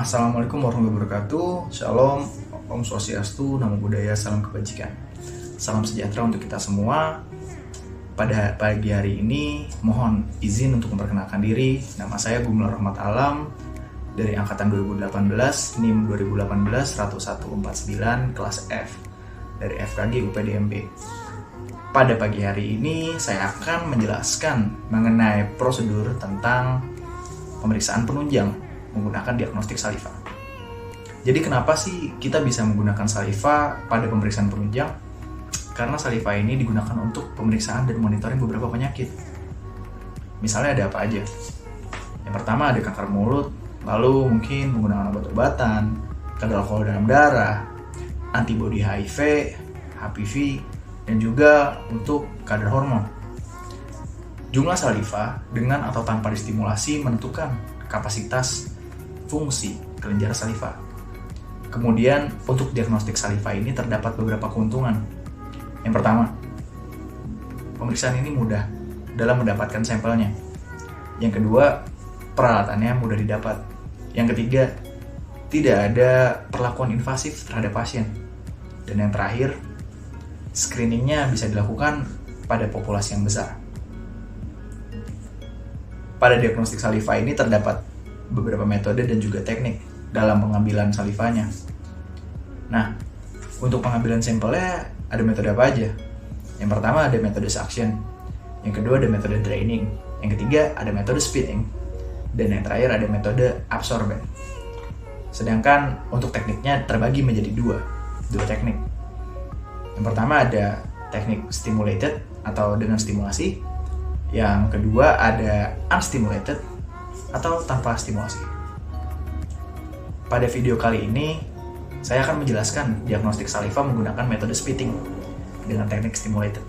Assalamualaikum warahmatullahi wabarakatuh. Shalom, Om Swastiastu, Namo Buddhaya, salam kebajikan. Salam sejahtera untuk kita semua. Pada pagi hari ini, mohon izin untuk memperkenalkan diri. Nama saya Gumilar Rahmat Alam dari angkatan 2018, NIM 2018-1149, kelas F dari FKG UPDMB. Pada pagi hari ini, saya akan menjelaskan mengenai prosedur tentang pemeriksaan penunjang menggunakan diagnostik saliva. Jadi kenapa sih kita bisa menggunakan saliva pada pemeriksaan penunjang? Karena saliva ini digunakan untuk pemeriksaan dan monitoring beberapa penyakit. Misalnya ada apa aja? Yang pertama ada kanker mulut, lalu mungkin menggunakan obat-obatan, kadar alkohol dalam darah, antibodi HIV, HPV, dan juga untuk kadar hormon. Jumlah saliva dengan atau tanpa distimulasi menentukan kapasitas fungsi kelenjar saliva. Kemudian untuk diagnostik saliva ini terdapat beberapa keuntungan. Yang pertama, pemeriksaan ini mudah dalam mendapatkan sampelnya. Yang kedua, peralatannya mudah didapat. Yang ketiga, tidak ada perlakuan invasif terhadap pasien. Dan yang terakhir, screeningnya bisa dilakukan pada populasi yang besar. Pada diagnostik saliva ini terdapat beberapa metode dan juga teknik dalam pengambilan salivanya. Nah, untuk pengambilan sampelnya ada metode apa aja? Yang pertama ada metode suction, yang kedua ada metode draining, yang ketiga ada metode spitting, dan yang terakhir ada metode absorben. Sedangkan untuk tekniknya terbagi menjadi dua teknik. Yang pertama ada teknik stimulated atau dengan stimulasi, yang kedua ada unstimulated atau tanpa stimulasi. Pada video kali ini, saya akan menjelaskan diagnostik saliva menggunakan metode spitting dengan teknik stimulated.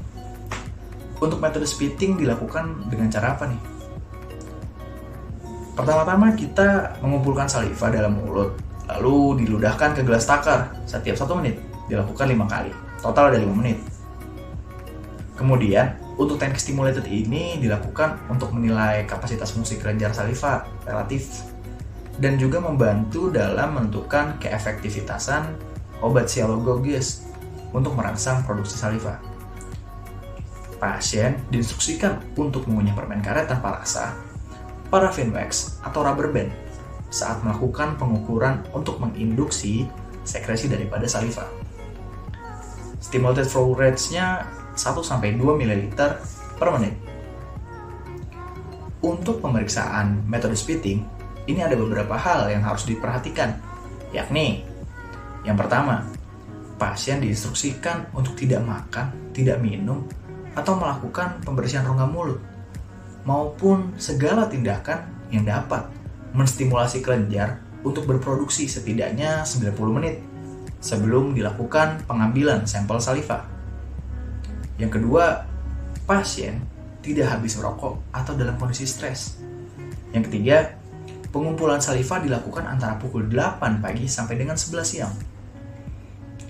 Untuk metode spitting dilakukan dengan cara apa nih? Pertama-tama kita mengumpulkan saliva dalam mulut, lalu diludahkan ke gelas takar setiap 1 menit, dilakukan 5 kali, total ada 5 menit. Kemudian, untuk teknik stimulated ini dilakukan untuk menilai kapasitas fungsi kelenjar saliva relatif dan juga membantu dalam menentukan keefektivitasan obat sialogoges untuk merangsang produksi saliva. Pasien diinstruksikan untuk mengunyah permen karet tanpa rasa, paraffin wax atau rubber band saat melakukan pengukuran untuk menginduksi sekresi daripada saliva. Stimulated flow rates-nya 1-2 ml per menit. Untuk pemeriksaan metode spitting, ini ada beberapa hal yang harus diperhatikan, yakni yang pertama, pasien diinstruksikan untuk tidak makan, tidak minum, atau melakukan pembersihan rongga mulut, maupun segala tindakan yang dapat menstimulasi kelenjar untuk berproduksi setidaknya 90 menit sebelum dilakukan pengambilan sampel saliva. Yang kedua, pasien tidak habis merokok atau dalam kondisi stres. Yang ketiga, pengumpulan saliva dilakukan antara pukul 8 pagi sampai dengan 11 siang.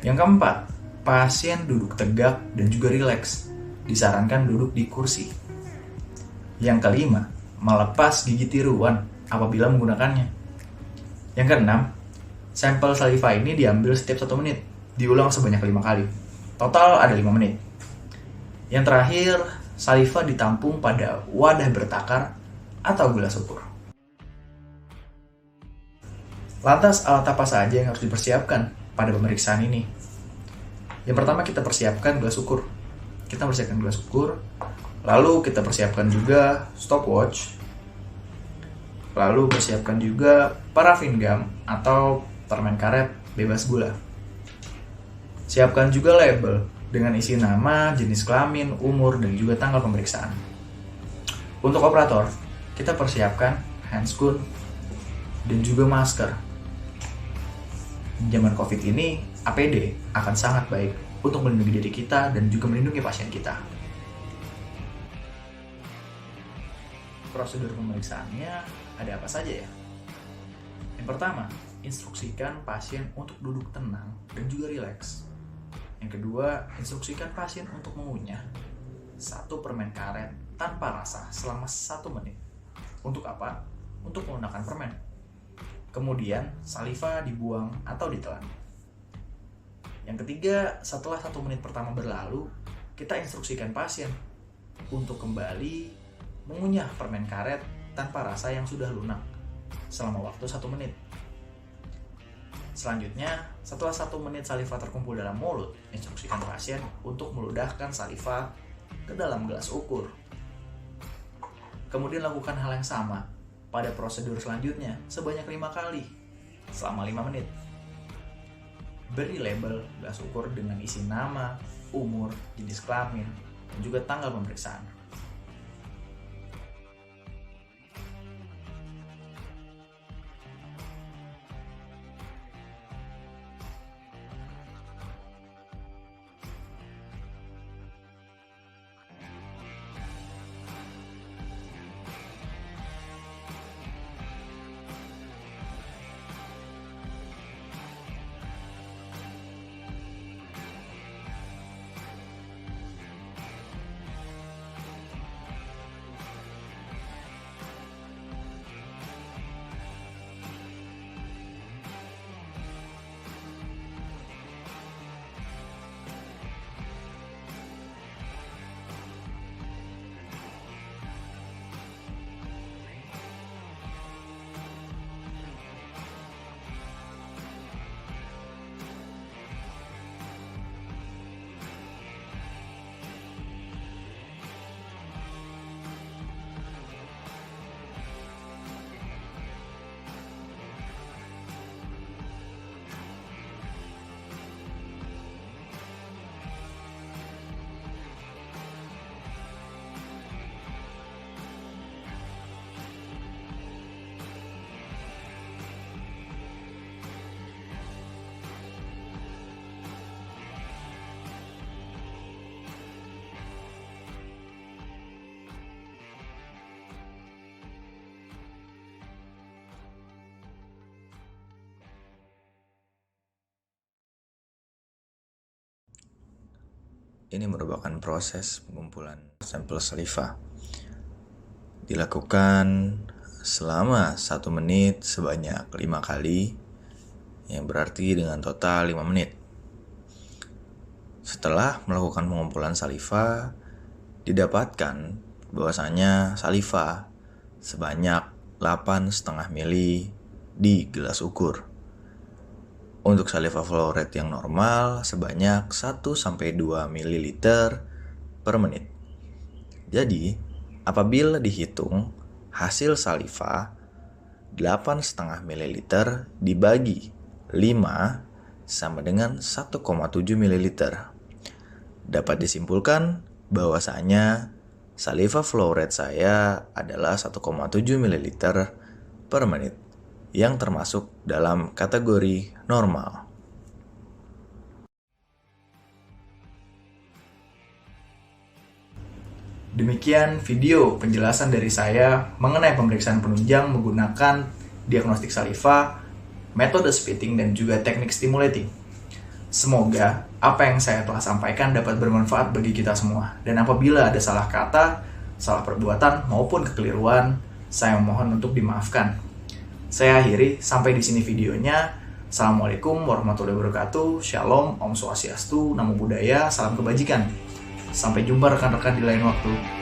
Yang keempat, pasien duduk tegak dan juga rileks. Disarankan duduk di kursi. Yang kelima, melepas gigi tiruan apabila menggunakannya. Yang keenam, sampel saliva ini diambil setiap 1 menit, diulang sebanyak 5 kali. Total ada 5 menit. Yang terakhir, saliva ditampung pada wadah bertakar atau gelas ukur. Lantas, alat apa saja yang harus dipersiapkan pada pemeriksaan ini? Yang pertama, kita persiapkan gelas ukur. Lalu kita persiapkan juga stopwatch. Lalu persiapkan juga paraffin gum atau permen karet bebas gula. Siapkan juga label dengan isi nama, jenis kelamin, umur, dan juga tanggal pemeriksaan. Untuk operator, kita persiapkan handscoon dan juga masker. Di zaman COVID ini, APD akan sangat baik untuk melindungi diri kita dan juga melindungi pasien kita. Prosedur pemeriksaannya ada apa saja ya? Yang pertama, instruksikan pasien untuk duduk tenang dan juga rileks. Yang kedua, instruksikan pasien untuk mengunyah 1 permen karet tanpa rasa selama 1 menit. Untuk apa? Untuk menggunakan permen. Kemudian saliva dibuang atau ditelan. Yang ketiga, setelah 1 menit pertama berlalu, kita instruksikan pasien untuk kembali mengunyah permen karet tanpa rasa yang sudah lunak selama waktu 1 menit. Selanjutnya, setelah 1 menit saliva terkumpul dalam mulut, instruksikan pasien untuk meludahkan saliva ke dalam gelas ukur. Kemudian lakukan hal yang sama pada prosedur selanjutnya sebanyak 5 kali selama 5 menit. Beri label gelas ukur dengan isi nama, umur, jenis kelamin, dan juga tanggal pemeriksaan. Ini merupakan proses pengumpulan sampel saliva. Dilakukan selama 1 menit sebanyak 5 kali, yang berarti dengan total 5 menit. Setelah melakukan pengumpulan saliva, didapatkan bahwasanya saliva sebanyak 8,5 mili di gelas ukur. Untuk saliva flow rate yang normal sebanyak 1-2 ml per menit. Jadi, apabila dihitung hasil saliva 8,5 ml dibagi 5 sama dengan 1,7 ml. Dapat disimpulkan bahwasanya saliva flow rate saya adalah 1,7 ml per menit, yang termasuk dalam kategori normal. Demikian video penjelasan dari saya mengenai pemeriksaan penunjang menggunakan diagnostik saliva, metode spitting, dan juga teknik stimulating. Semoga apa yang saya telah sampaikan dapat bermanfaat bagi kita semua. Dan apabila ada salah kata, salah perbuatan, maupun kekeliruan, saya mohon untuk dimaafkan. Saya akhiri sampai di sini videonya. Assalamualaikum warahmatullahi wabarakatuh. Shalom, Om Swastiastu, Namo Buddhaya, salam kebajikan. Sampai jumpa rekan-rekan di lain waktu.